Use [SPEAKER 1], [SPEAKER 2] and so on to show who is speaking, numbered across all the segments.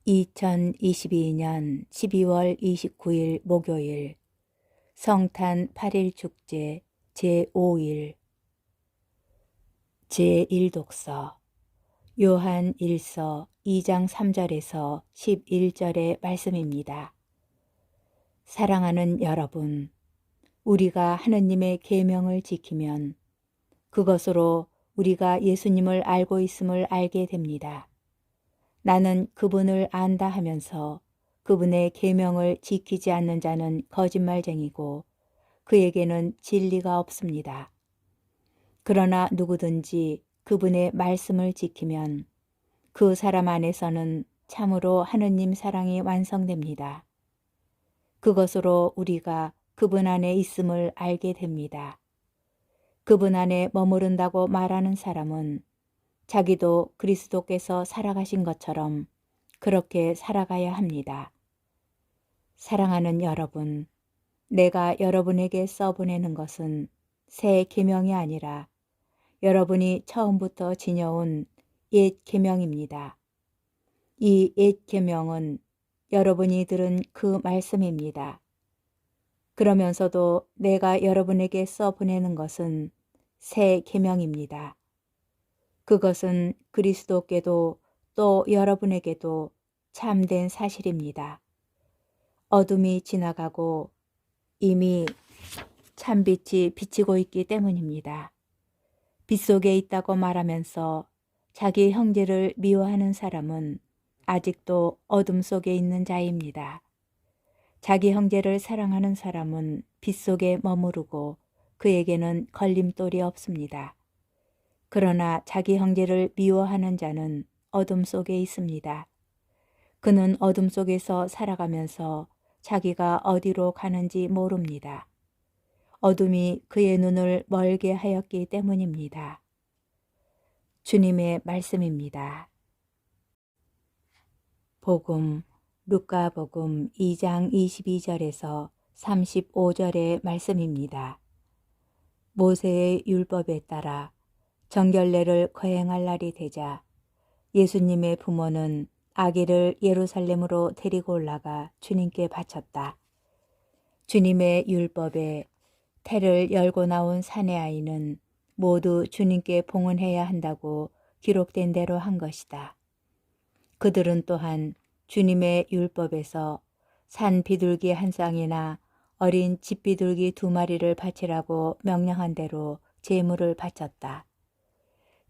[SPEAKER 1] 2022년 12월 29일 목요일 성탄 8일 축제 제5일 제1독서 요한 1서 2장 3절에서 11절의 말씀입니다. 사랑하는 여러분, 우리가 하느님의 계명을 지키면 그것으로 우리가 예수님을 알고 있음을 알게 됩니다. 나는 그분을 안다 하면서 그분의 계명을 지키지 않는 자는 거짓말쟁이고 그에게는 진리가 없습니다. 그러나 누구든지 그분의 말씀을 지키면 그 사람 안에서는 참으로 하느님 사랑이 완성됩니다. 그것으로 우리가 그분 안에 있음을 알게 됩니다. 그분 안에 머무른다고 말하는 사람은 자기도 그리스도께서 살아가신 것처럼 그렇게 살아가야 합니다. 사랑하는 여러분, 내가 여러분에게 써보내는 것은 새 계명이 아니라 여러분이 처음부터 지녀온 옛 계명입니다. 이 옛 계명은 여러분이 들은 그 말씀입니다. 그러면서도 내가 여러분에게 써보내는 것은 새 계명입니다. 그것은 그리스도께도 또 여러분에게도 참된 사실입니다. 어둠이 지나가고 이미 참빛이 비치고 있기 때문입니다. 빛 속에 있다고 말하면서 자기 형제를 미워하는 사람은 아직도 어둠 속에 있는 자입니다. 자기 형제를 사랑하는 사람은 빛 속에 머무르고 그에게는 걸림돌이 없습니다. 그러나 자기 형제를 미워하는 자는 어둠 속에 있습니다. 그는 어둠 속에서 살아가면서 자기가 어디로 가는지 모릅니다. 어둠이 그의 눈을 멀게 하였기 때문입니다. 주님의 말씀입니다. 복음, 루카복음 2장 22절에서 35절의 말씀입니다. 모세의 율법에 따라 정결례를 거행할 날이 되자 예수님의 부모는 아기를 예루살렘으로 데리고 올라가 주님께 바쳤다. 주님의 율법에 태를 열고 나온 사내 아이는 모두 주님께 봉헌해야 한다고 기록된 대로 한 것이다. 그들은 또한 주님의 율법에서 산 비둘기 한 쌍이나 어린 집비둘기 2마리를 바치라고 명령한 대로 제물을 바쳤다.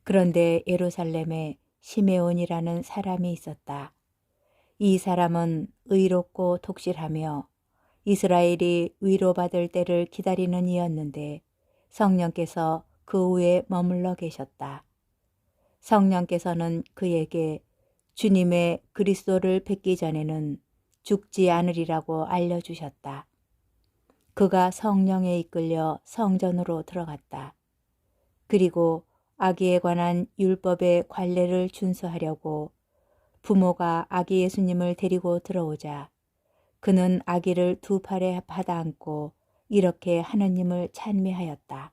[SPEAKER 1] 그런데 예루살렘에 시메온이라는 사람이 있었다. 이 사람은 의롭고 독실하며 이스라엘이 위로받을 때를 기다리는 이였는데 성령께서 그 위에 머물러 계셨다. 성령께서는 그에게 주님의 그리스도를 뵙기 전에는 죽지 않으리라고 알려주셨다. 그가 성령에 이끌려 성전으로 들어갔다. 그리고 아기에 관한 율법의 관례를 준수하려고 부모가 아기 예수님을 데리고 들어오자 그는 아기를 2팔에 받아 안고 이렇게 하느님을 찬미하였다.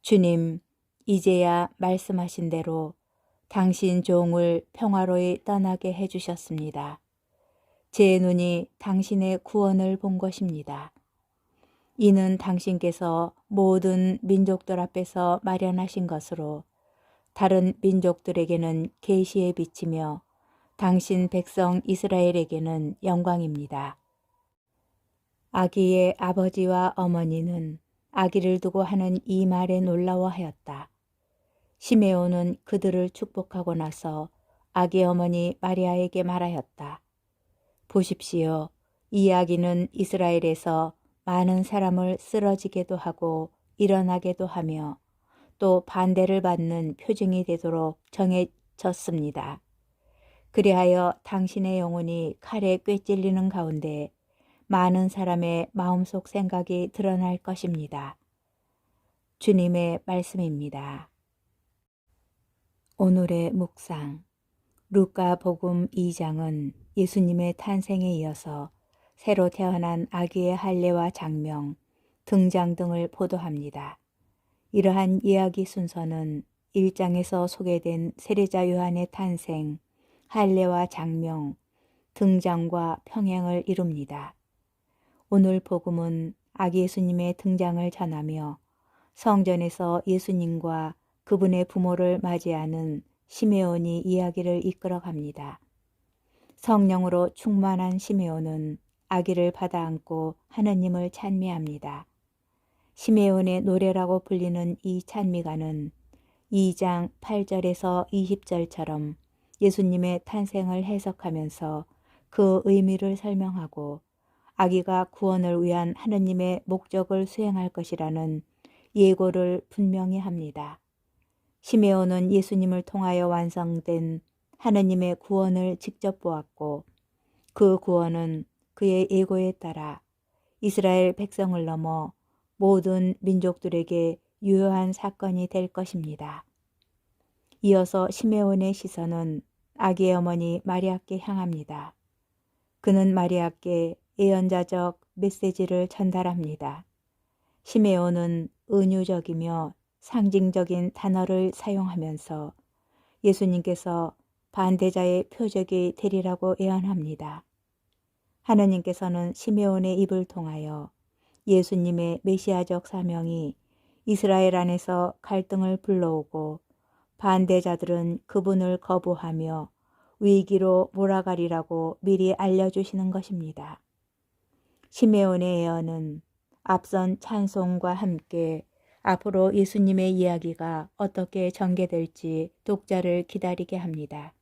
[SPEAKER 1] 주님, 이제야 말씀하신 대로 당신 종을 평화로이 떠나게 해주셨습니다. 제 눈이 당신의 구원을 본 것입니다. 이는 당신께서 모든 민족들 앞에서 마련하신 것으로 다른 민족들에게는 계시에 비치며 당신 백성 이스라엘에게는 영광입니다. 아기의 아버지와 어머니는 아기를 두고 하는 이 말에 놀라워하였다. 시메온은 그들을 축복하고 나서 아기 어머니 마리아에게 말하였다. 보십시오. 이 아기는 이스라엘에서 많은 사람을 쓰러지게도 하고 일어나게도 하며 또 반대를 받는 표징이 되도록 정해졌습니다. 그리하여 당신의 영혼이 칼에 꿰찔리는 가운데 많은 사람의 마음속 생각이 드러날 것입니다. 주님의 말씀입니다. 오늘의 묵상, 루카복음 2장은 예수님의 탄생에 이어서 새로 태어난 아기의 할례와 장명, 등장 등을 보도합니다. 이러한 이야기 순서는 1장에서 소개된 세례자 요한의 탄생, 할례와 장명, 등장과 평행을 이룹니다. 오늘 복음은 아기 예수님의 등장을 전하며 성전에서 예수님과 그분의 부모를 맞이하는 시메온이 이야기를 이끌어갑니다. 성령으로 충만한 시메온은 아기를 받아 안고 하느님을 찬미합니다. 시메온의 노래라고 불리는 이 찬미가는 2장 8절에서 20절처럼 예수님의 탄생을 해석하면서 그 의미를 설명하고 아기가 구원을 위한 하느님의 목적을 수행할 것이라는 예고를 분명히 합니다. 시메온은 예수님을 통하여 완성된 하느님의 구원을 직접 보았고 그 구원은 그의 예고에 따라 이스라엘 백성을 넘어 모든 민족들에게 유효한 사건이 될 것입니다. 이어서 시메온의 시선은 아기의 어머니 마리아께 향합니다. 그는 마리아께 예언자적 메시지를 전달합니다. 시메온은 은유적이며 상징적인 단어를 사용하면서 예수님께서 반대자의 표적이 되리라고 예언합니다. 하느님께서는 시메온의 입을 통하여 예수님의 메시아적 사명이 이스라엘 안에서 갈등을 불러오고 반대자들은 그분을 거부하며 위기로 몰아가리라고 미리 알려주시는 것입니다. 시메온의 예언은 앞선 찬송과 함께 앞으로 예수님의 이야기가 어떻게 전개될지 독자를 기다리게 합니다.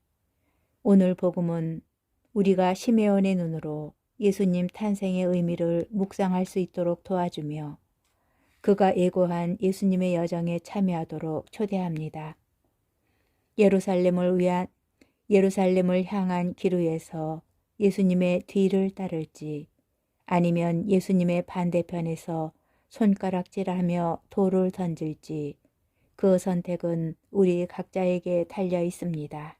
[SPEAKER 1] 오늘 복음은 우리가 시메온의 눈으로 예수님 탄생의 의미를 묵상할 수 있도록 도와주며 그가 예고한 예수님의 여정에 참여하도록 초대합니다. 예루살렘을 향한 길 위에서 예수님의 뒤를 따를지 아니면 예수님의 반대편에서 손가락질하며 돌을 던질지 그 선택은 우리 각자에게 달려 있습니다.